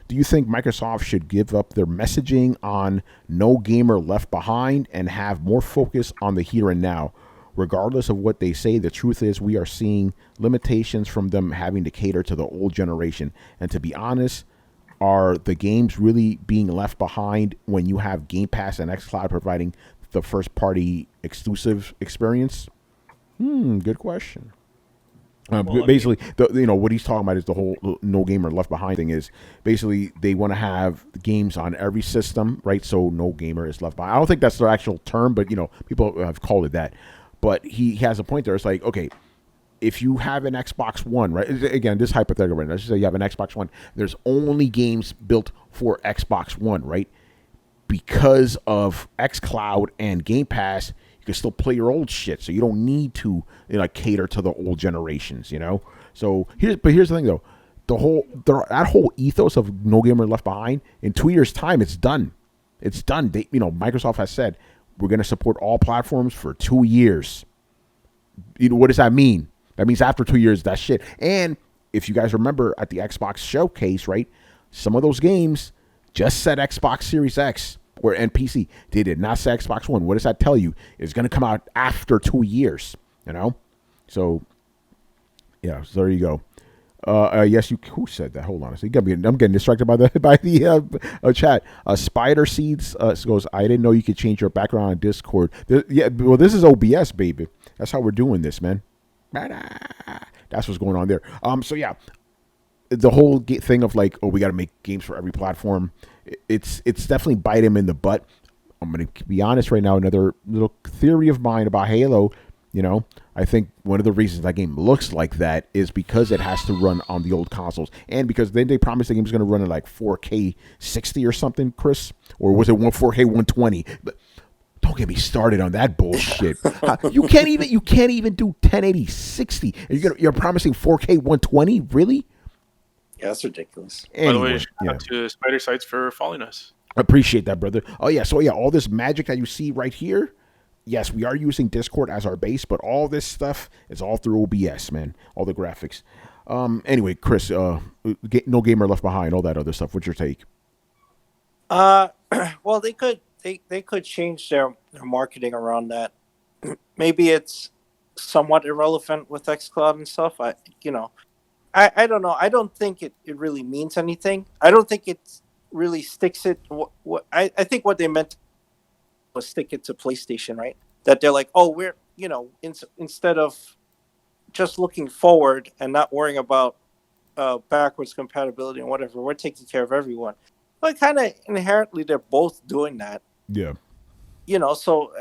Do you think Microsoft should give up their messaging on no gamer left behind and have more focus on the here and now? Regardless of what they say, the truth is we are seeing limitations from them having to cater to the old generation. And to be honest, are the games really being left behind when you have Game Pass and xCloud providing the first party exclusive experience? Good question. Basically, what he's talking about is the whole no gamer left behind thing. Is basically they want to have games on every system, right? So no gamer is left behind. I don't think that's their actual term, but people have called it that. But he has a point there. It's like, okay, if you have an Xbox One, right? Again, this is hypothetical, right? Let's just say you have an Xbox One. There's only games built for Xbox One, right? Because of xCloud and Game Pass, you can still play your old shit, so you don't need to cater to the old generations, So here's the thing though, that whole ethos of no gamer left behind, in 2 years' time, it's done. It's done. Microsoft has said we're going to support all platforms for 2 years. What does that mean? That means after 2 years, that's shit. And if you guys remember at the Xbox showcase, right, some of those games just said Xbox Series X and PC. They did not say Xbox One. What does that tell you? It's going to come out after 2 years, So, yeah, so there you go. Yes, who said that? Hold on a second. I'm getting distracted by the chat. Spider Seeds goes, I didn't know you could change your background on Discord. Well, this is OBS, baby. That's how we're doing this, man. That's what's going on there. So yeah, the whole thing of we got to make games for every platform. It's definitely bite him in the butt. I'm going to be honest right now. Another little theory of mine about Halo. I think one of the reasons that game looks like that is because it has to run on the old consoles, and because then they promised the game's going to run at 4K 60 or something, Chris, or was it 4K 120? But don't get me started on that bullshit. You can't even do 1080 60. You're promising 4K 120, really? Yeah, that's ridiculous. Anyway, by the way, shout out to Spider Sites for following us. Appreciate that, brother. Oh yeah, so yeah, all this magic that you see right here. Yes, we are using Discord as our base, but all this stuff is all through OBS, man. All the graphics. Anyway, Chris, no gamer left behind, all that other stuff. What's your take? Well, they could change their marketing around that. Maybe it's somewhat irrelevant with xCloud and stuff. I don't know. I don't think it really means anything. I don't think it really sticks it. I think what they meant was stick it to PlayStation, right? That they're like, oh, we're, instead of just looking forward and not worrying about backwards compatibility and whatever, we're taking care of everyone. But kind of inherently, they're both doing that. Yeah. So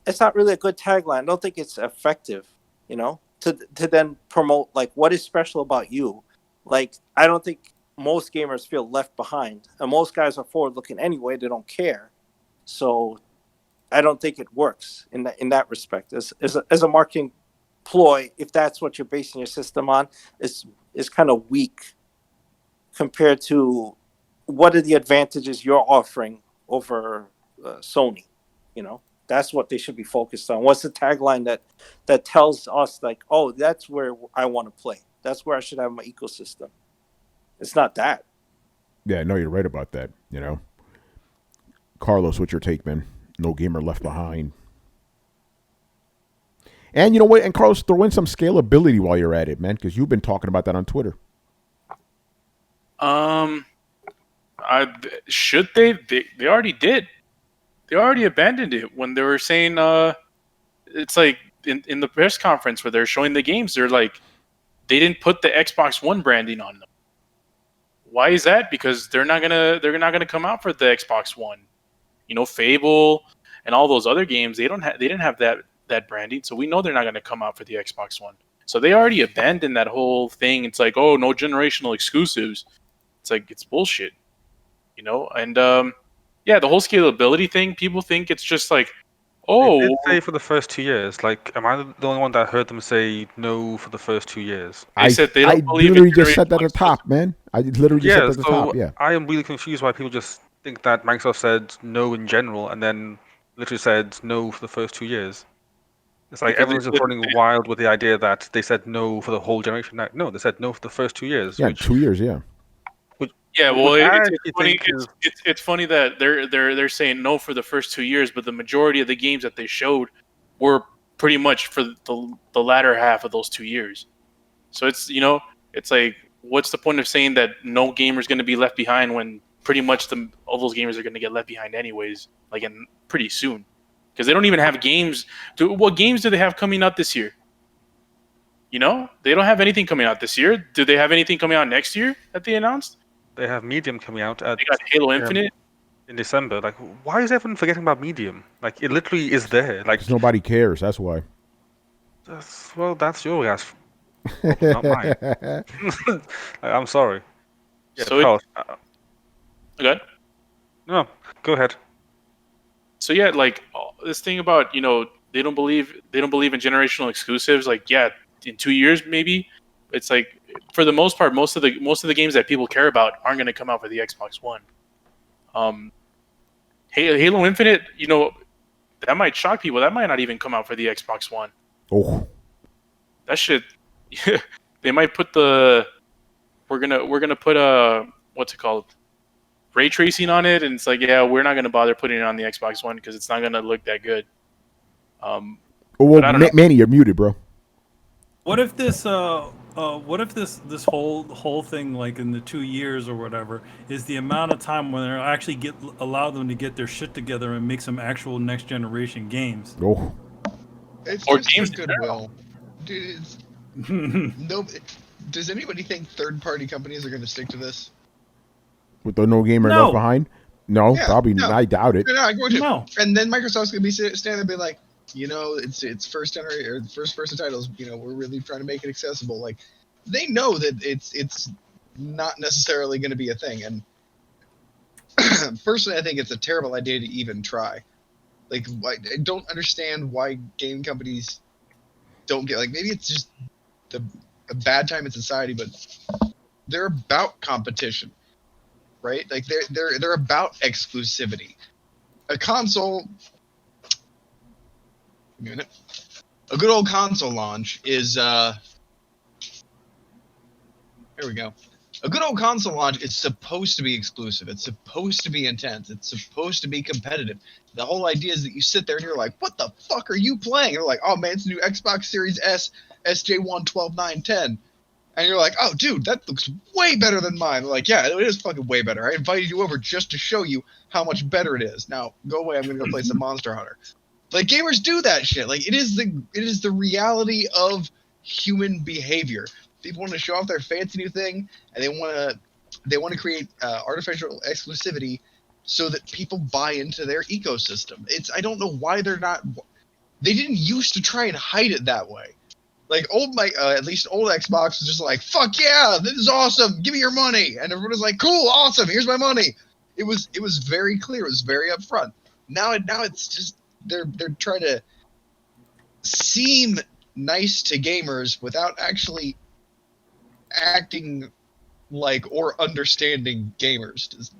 it's not really a good tagline. I don't think it's effective, to then promote what is special about you. I don't think most gamers feel left behind, and most guys are forward looking anyway. They don't care. So I don't think it works in that respect. As a marketing ploy, if that's what you're basing your system on, is kind of weak compared to what are the advantages you're offering over Sony. That's what they should be focused on. What's the tagline that tells us oh, that's where I want to play. That's where I should have my ecosystem. It's not that. Yeah, no, you're right about that. Carlos, what's your take, man? No gamer left behind. And you know what? And Carlos, throw in some scalability while you're at it, man, because you've been talking about that on Twitter. Should they? They already did. They already abandoned it when they were saying it's in the press conference where they're showing the games. They're they didn't put the Xbox One branding on them. Why is that? Because they're not gonna come out for the Xbox One. Fable and all those other games, they didn't have that branding, so we know they're not going to come out for the Xbox One. So they already abandoned that whole thing. It's oh, no generational exclusives. It's it's bullshit, And yeah, the whole scalability thing. People think it's just oh. They did say for the first 2 years. Am I the only one that heard them say no for the first 2 years? They said they don't believe literally just said that at the top, man. I literally just said that at the top. Yeah. I am really confused why people just think that Microsoft said no in general and then literally said no for the first 2 years. It's everyone's just running wild with the idea that they said no for the whole generation. No, they said no for the first 2 years. Yeah, 2 years, yeah. Yeah, well, What I it's actually funny. think is It's funny that they're saying no for the first 2 years, but the majority of the games that they showed were pretty much for the latter half of those 2 years. So it's it's like, what's the point of saying that no gamer's going to be left behind when pretty much all those gamers are going to get left behind anyways, like in pretty soon, because they don't even have games. What games do they have coming out this year? They don't have anything coming out this year. Do they have anything coming out next year that they announced? they have Medium coming out at They got Halo Infinite. in December. Like, why is everyone forgetting about Medium? Like, it literally is there. Like, Because nobody cares. That's why. that's your ass, not mine. I'm sorry. Yeah, So Carl, good. no, go ahead. So yeah, like this thing about they don't believe in generational exclusives. Like, yeah, in 2 years maybe. It's like, for the most part, most of the games that people care about aren't going to come out for the Xbox One. Halo Infinite, that might shock people. That might not even come out for the Xbox One. Oh, That shit. They might put we're gonna put what's it called, ray tracing on it, and it's like, yeah, we're not gonna bother putting it on the Xbox One because it's not gonna look that good. well, I don't know. Manny, you're muted, bro. What if this this whole thing, like in the 2 years or whatever, is the amount of time when they actually allow them to get their shit together and make some actual next generation games? Oh, It's Or just games for in goodwill. Dude, no. Does anybody think third-party companies are going to stick to this? with the no gamer No. left behind? No, Yeah, probably. no. I doubt it. They're not going to. No. And then Microsoft's going to be standing there and be like, it's first generation or first person titles. We're really trying to make it accessible. Like, they know that it's not necessarily going to be a thing. And personally, I think it's a terrible idea to even try. Like, I don't understand why game companies don't get, like, maybe it's just a bad time in society, but they're about competition, right? Like, they're about exclusivity. A console, a good old console launch is there we go. A good old console launch is supposed to be exclusive. It's supposed to be intense. It's supposed to be competitive. The whole idea is that you sit there and you're like, what the fuck are you playing? And they're like, oh man, it's a new Xbox Series S, SJ1 12.910. And you're like, oh dude, that looks way better than mine. They're like, yeah, it is fucking way better. I invited you over just to show you how much better it is. Now, go away, I'm gonna go play some Monster Hunter. Like, gamers do that shit. Like, it is the reality of human behavior. People want to show off their fancy new thing, and they want to create artificial exclusivity so that people buy into their ecosystem. I don't know why they're not. They didn't used to try and hide it that way. Like, at least old Xbox was just like, fuck yeah, this is awesome, give me your money, and everyone was like, cool, awesome, here's my money. It was very clear, it was very upfront. Now it's just they're trying to seem nice to gamers without actually acting like or understanding gamers.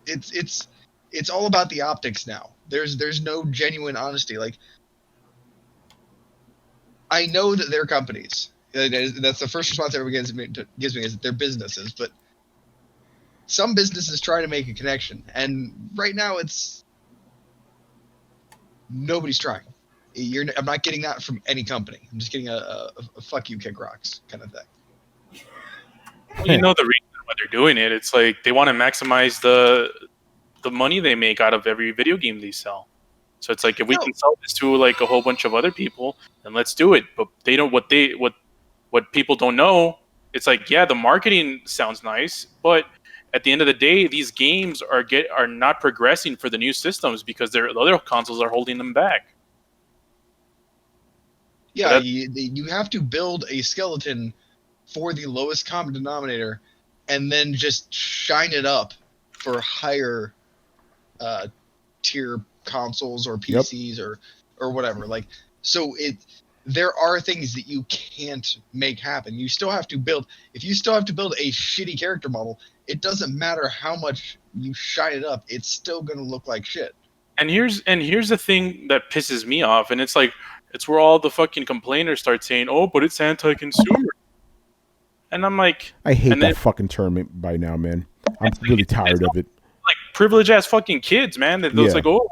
It's all about the optics now. There's no genuine honesty. Like, I know that they're companies. That's the first response everyone gives me is that they're businesses, but some businesses try to make a connection, and right now nobody's trying. I'm not getting that from any company. I'm just getting a fuck you, kick rocks kind of thing. Well, the reason why they're doing it. It's like they want to maximize the money they make out of every video game they sell. So it's like, if we can sell this to like a whole bunch of other people, then let's do it. But they don't. What people don't know. It's like, yeah, the marketing sounds nice, but at the end of the day, these games are not progressing for the new systems because the other consoles are holding them back. Yeah, you have to build a skeleton for the lowest common denominator, and then just shine it up for higher tier consoles or PCs or whatever. Like, so there are things that you can't make happen. You still have to build. If you still have to build a shitty character model, it doesn't matter how much you shine it up. It's still going to look like shit. And here's the thing that pisses me off, and it's like, it's where all the fucking complainers start saying, "Oh, but it's anti-consumer." And I'm like, I hate and that then, fucking tournament by now, man. I'm really tired of it. like privileged ass fucking kids, man. That Yeah. was like, oh,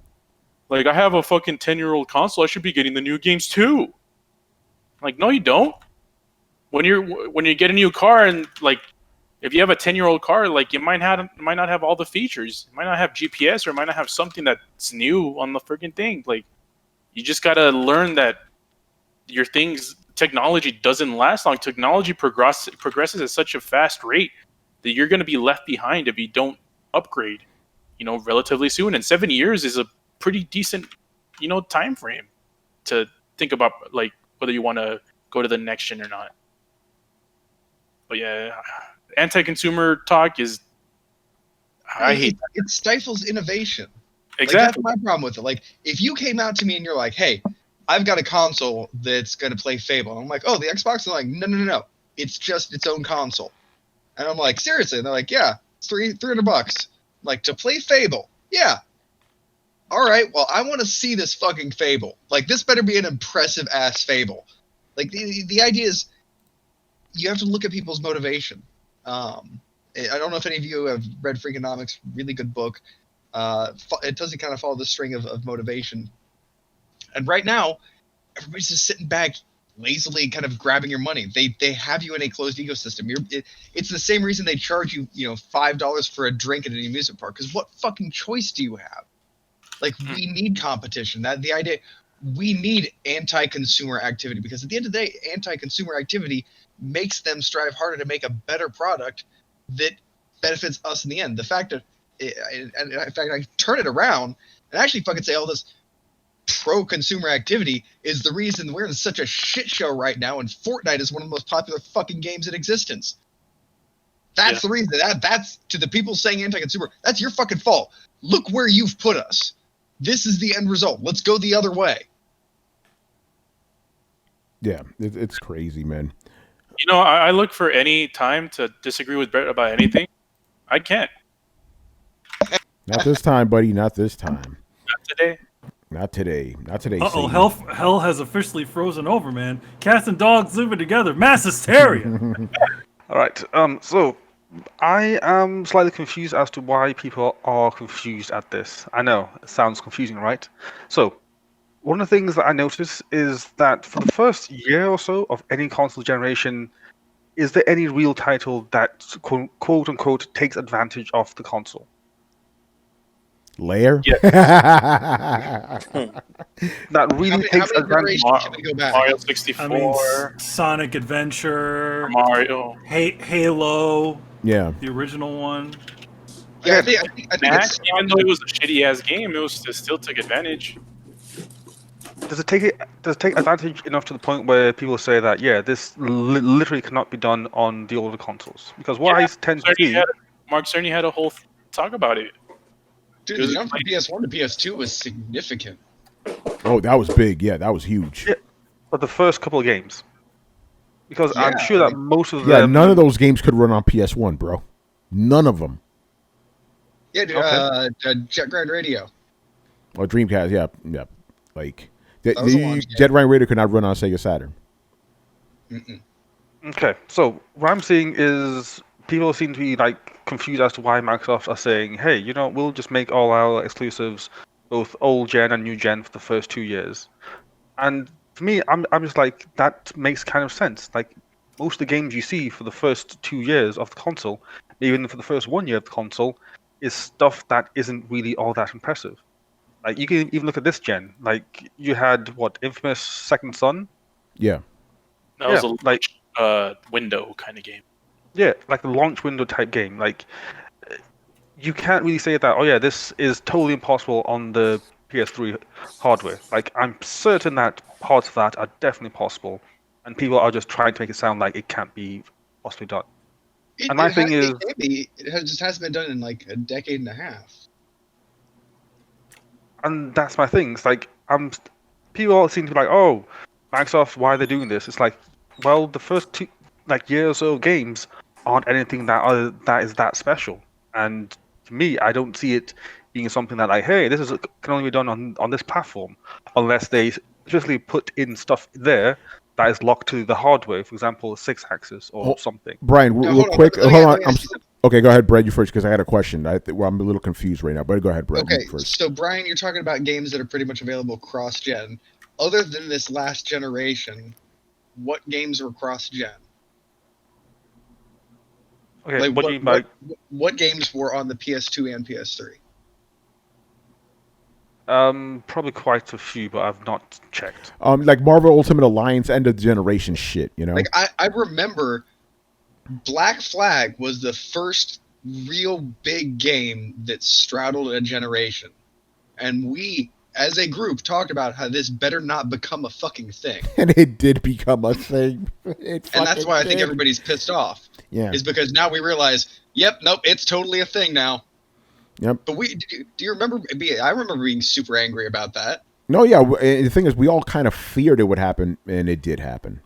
like I have a fucking 10-year-old console. I should be getting the new games too. Like, no, you don't. When you get a new car and like, if you have a 10-year-old car, like you might not have all the features. It might not have GPS or it might not have something that's new on the freaking thing. Like, you just gotta learn that your technology doesn't last long. Technology progresses at such a fast rate that you're going to be left behind if you don't upgrade, relatively soon. And 7 years is a pretty decent, time frame to think about, like, whether you want to go to the next gen or not. But yeah, anti-consumer talk is, I hate that. It stifles innovation. Exactly. Like, that's my problem with it. Like, if you came out to me and you're like, hey, I've got a console that's going to play Fable. And I'm like, oh, the Xbox? They're like, no. It's just its own console. And I'm like, seriously? And they're like, yeah, it's $300. Like, to play Fable? Yeah. All right, well, I want to see this fucking Fable. Like, this better be an impressive-ass Fable. Like, the idea is you have to look at people's motivation. I don't know if any of you have read Freakonomics, really good book. It doesn't kind of follow the string of motivation. And right now, everybody's just sitting back, lazily kind of grabbing your money. They have you in a closed ecosystem. It's the same reason they charge you, $5 for a drink at an amusement park. Because what fucking choice do you have? Like, we need competition. The idea, we need anti-consumer activity. Because at the end of the day, anti-consumer activity makes them strive harder to make a better product that benefits us in the end. The fact that, in fact, I turn it around and actually fucking say all this pro-consumer activity is the reason we're in such a shit show right now, and Fortnite is one of the most popular fucking games in existence. That's the reason. That's to the people saying anti-consumer. That's your fucking fault. Look where you've put us. This is the end result. Let's go the other way. Yeah, it's crazy, man. I look for any time to disagree with Brett about anything. I can't. Not this time, buddy. Not this time. Not today. Not today. Not today. Uh-oh, hell has officially frozen over, man. Cats and dogs living together. Mass hysteria. All right. So I am slightly confused as to why people are confused at this. I know it sounds confusing, right? So one of the things that I noticed is that for the first year or so of any console generation, is there any real title that quote unquote takes advantage of the console? Lair? Yeah. That really takes advantage. Mario 64. I mean, Sonic Adventure, Mario. Halo. Yeah. The original one. Yeah, I think it's, even though it was a shitty ass game, it still took advantage. Does it take advantage enough to the point where people say that this literally cannot be done on the older consoles? Because what I tend to see, Mark Cerny had a whole talk about it. dude, the jump from PS1 to PS2 was significant. Oh, that was big. Yeah, that was huge. Yeah, but the first couple of games, because I'm sure that most of them. Yeah, none of those games could run on PS1, bro. None of them. Yeah, dude, Jet Grand Radio. Or Dreamcast, yeah. Like, the Jet Grand Radio could not run on Sega Saturn. Mm-mm. Okay, so what I'm seeing is people seem to be like confused as to why Microsoft are saying, hey, we'll just make all our exclusives both old gen and new gen for the first 2 years. And for me, I'm just like, that makes kind of sense. Like, most of the games you see for the first 2 years of the console, even for the first 1 year of the console, is stuff that isn't really all that impressive. Like, you can even look at this gen. Like, you had, Infamous Second Son? Yeah. That was a launch window kind of game. Yeah, like the launch window type game. Like, you can't really say that, this is totally impossible on the PS3 hardware. Like, I'm certain that parts of that are definitely possible, and people are just trying to make it sound like it can't be possibly done. And my thing is, it just hasn't been done in like a decade and a half. and that's my thing. It's like, people all seem to be like, oh, Microsoft, why are they doing this? It's like, well, the first 2 year or so of games aren't anything that is that special. And to me, I don't see it being something that like, hey, this can only be done on this platform, unless they specifically put in stuff there that is locked to the hardware, for example, a 6-axis or something. Brian, Now, real hold on, quick. let me Hold on. ask you something. Okay, go ahead, Brad. You first, because I had a question. I'm a little confused right now. But go ahead, Brad. Okay, You first. so Brian, you're talking about games that are pretty much available cross-gen. Other than this last generation, what games were cross-gen? Okay, Like what do you mean by? what games were on the PS2 and PS3? Probably quite a few, but I've not checked. Like Marvel Ultimate Alliance end of the generation shit. You know. Like I remember Black Flag was the first real big game that straddled a generation. And we, as a group, talked about how this better not become a fucking thing. And it did become a thing. And that's why I think everybody's pissed off. Yeah. Is because now we realize, yep, nope, it's totally a thing now. Yep. But do you remember? I remember being super angry about that. No, yeah. And the thing is, we all kind of feared it would happen, and it did happen.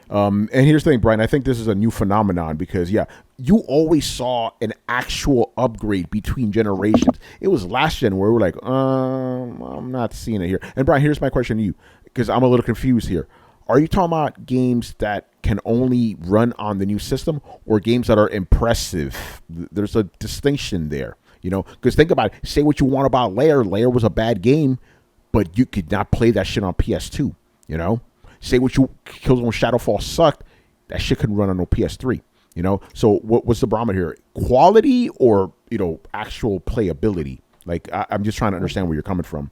And here's the thing, Brian. I think this is a new phenomenon because, yeah, you always saw an actual upgrade between generations. It was last gen where we were like, I'm not seeing it here. And Brian, here's my question to you because I'm a little confused here. Are you talking about games that can only run on the new system or games that are impressive? There's a distinction there, you know, because think about it. Say what you want about Lair. Lair was a bad game, but you could not play that shit on PS2, you know? Say what you Killzone Shadowfall sucked. That shit couldn't run on no PS3. You know. So what's the barometer here? Quality or actual playability? Like I'm just trying to understand where you're coming from.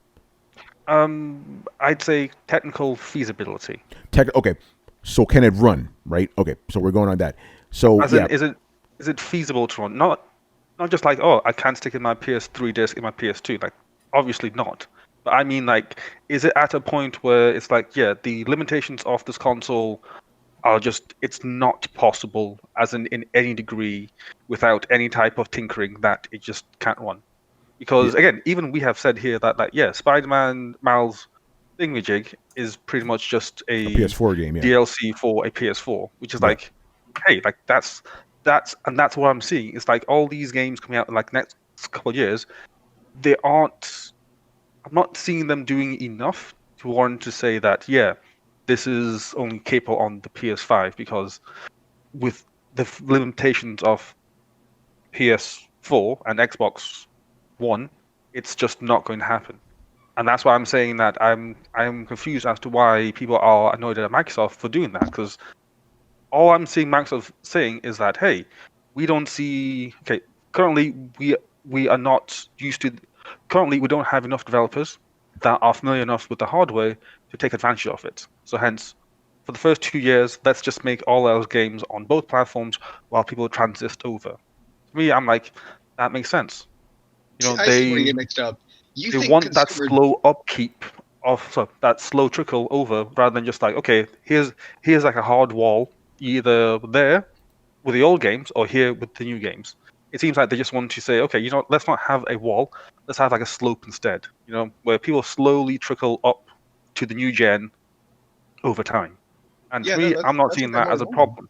I'd say technical feasibility. Okay. So can it run? Right. Okay. So we're going on that. So As in, is it feasible to run? Not just like, oh, I can't stick in my PS3 disc in my PS2. Like obviously not. But I mean, like, is it at a point where it's like, yeah, the limitations of this console are just, it's not possible as in any degree without any type of tinkering that it just can't run. Because, again, even we have said here that yeah, Spider-Man Miles Thingamajig is pretty much just a PS4 game, yeah. DLC for a PS4, which is like, hey, like, that's what I'm seeing. It's like all these games coming out in like next couple of years, they aren't... I'm not seeing them doing enough to warrant to say that, yeah, this is only capable on the PS5 because with the limitations of PS4 and Xbox One, it's just not going to happen. And that's why I'm saying that I'm confused as to why people are annoyed at Microsoft for doing that, because all I'm seeing Microsoft saying is that, hey, we don't see... Okay, currently we are not used to... Currently, we don't have enough developers that are familiar enough with the hardware to take advantage of it. So hence, for the first 2 years, let's just make all our games on both platforms while people transist over. To me, I'm like, that makes sense. You know, I see where you get mixed up. They want that slow upkeep that slow trickle over, rather than just like, okay, here's like a hard wall, either there with the old games or here with the new games. It seems like they just want to say, okay, you know, let's not have a wall. Let's have like a slope instead, you know, where people slowly trickle up to the new gen over time. And to me, I'm not seeing that as a problem.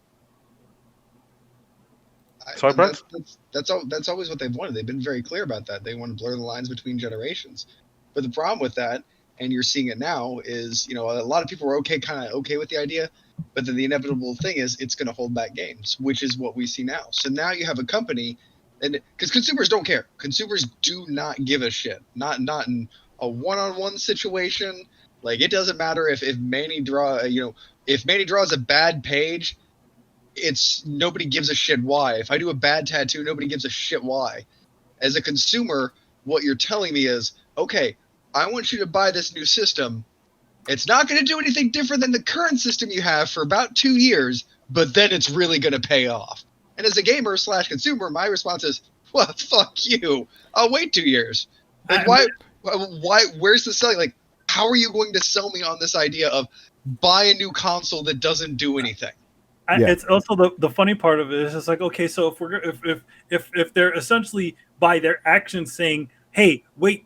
Sorry, Brett? That's always what they've wanted. They've been very clear about that. They want to blur the lines between generations. But the problem with that, and you're seeing it now, is, you know, a lot of people were kind of okay with the idea, but then the inevitable thing is it's going to hold back games, which is what we see now. So now you have a company... And because consumers don't care, consumers do not give a shit. Not in a one-on-one situation. Like, it doesn't matter if Manny draws a bad page, it's nobody gives a shit why. If I do a bad tattoo, nobody gives a shit why. As a consumer, what you're telling me is, okay, I want you to buy this new system. It's not going to do anything different than the current system you have for about 2 years, but then it's really going to pay off. And as a gamer / consumer, my response is, well, fuck you. I'll wait 2 years. Like, why, where's the selling? Like, how are you going to sell me on this idea of buy a new console that doesn't do anything? It's also the funny part of it is it's like, okay, so if they're essentially by their actions saying, hey, wait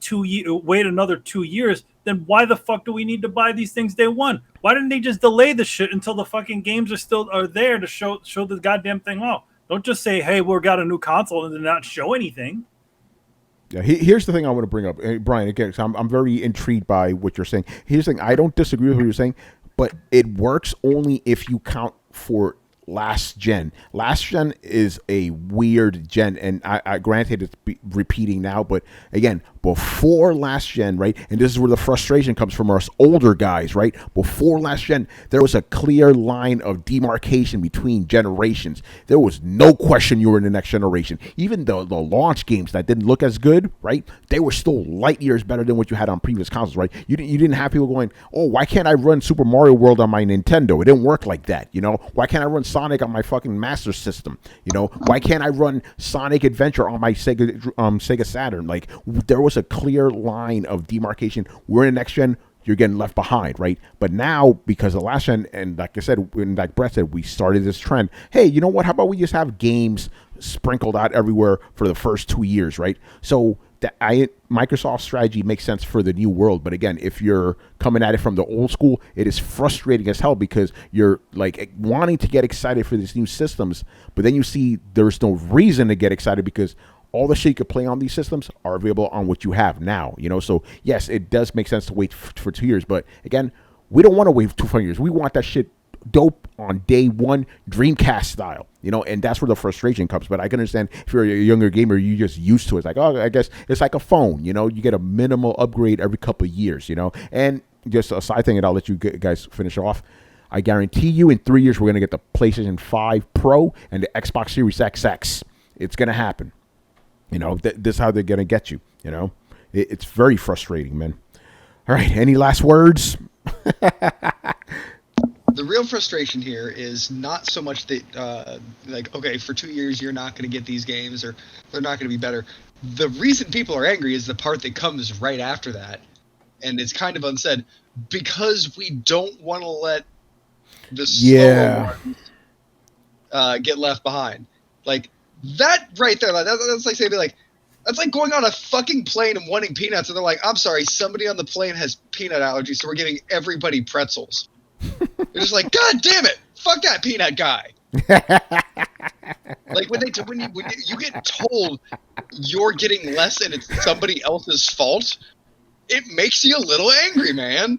another 2 years, then why the fuck do we need to buy these things day one? Why didn't they just delay the shit until the fucking games are there to show the goddamn thing off? Don't just say, hey, we've got a new console and then not show anything. Yeah, here's the thing I want to bring up, Brian. Again, I'm very intrigued by what you're saying. Here's the thing: I don't disagree with what you're saying, but it works only if you count for last gen. Last gen is a weird gen, and I granted it's repeating now, but again, before last gen, right? And this is where the frustration comes from us older guys, right? Before last gen, there was a clear line of demarcation between generations. There was no question you were in the next generation. Even the launch games that didn't look as good, right? They were still light years better than what you had on previous consoles, right? You didn't have people going, oh, why can't I run Super Mario World on my Nintendo? It didn't work like that, you know? Why can't I run Sonic on my fucking Master System? You know, why can't I run Sonic Adventure on my Sega Saturn? Like, there was a clear line of demarcation. We're in the next gen, you're getting left behind, right? But now, because of last gen, and like I said, like Brett said, we started this trend. Hey, you know what? How about we just have games sprinkled out everywhere for the first 2 years, right? So Microsoft's strategy makes sense for the new world. But again, if you're coming at it from the old school, it is frustrating as hell because you're like wanting to get excited for these new systems, but then you see there's no reason to get excited because all the shit you could play on these systems are available on what you have now, you know? So yes, it does make sense to wait for 2 years, but again, we don't want to wait 2 years. We want that shit dope on day one, Dreamcast style, you know, and that's where the frustration comes. But I can understand if you're a younger gamer, you're just used to it. It's like, oh, I guess it's like a phone, you know, you get a minimal upgrade every couple of years, you know. And just a side thing, and I'll let you guys finish off. I guarantee you in 3 years, we're going to get the PlayStation 5 Pro and the Xbox Series XX. It's going to happen. You know, this is how they're going to get you, you know. It's very frustrating, man. All right, any last words? The real frustration here is not so much that, like, okay, for 2 years you're not going to get these games or they're not going to be better. The reason people are angry is the part that comes right after that, and it's kind of unsaid, because we don't want to let the slower ones get left behind. Like, that right there, that's like saying, like, that's like going on a fucking plane and wanting peanuts, and they're like, I'm sorry, somebody on the plane has peanut allergies, so we're giving everybody pretzels. You're just like, God damn it! Fuck that peanut guy. Like when you get told you're getting less and it's somebody else's fault, it makes you a little angry, man.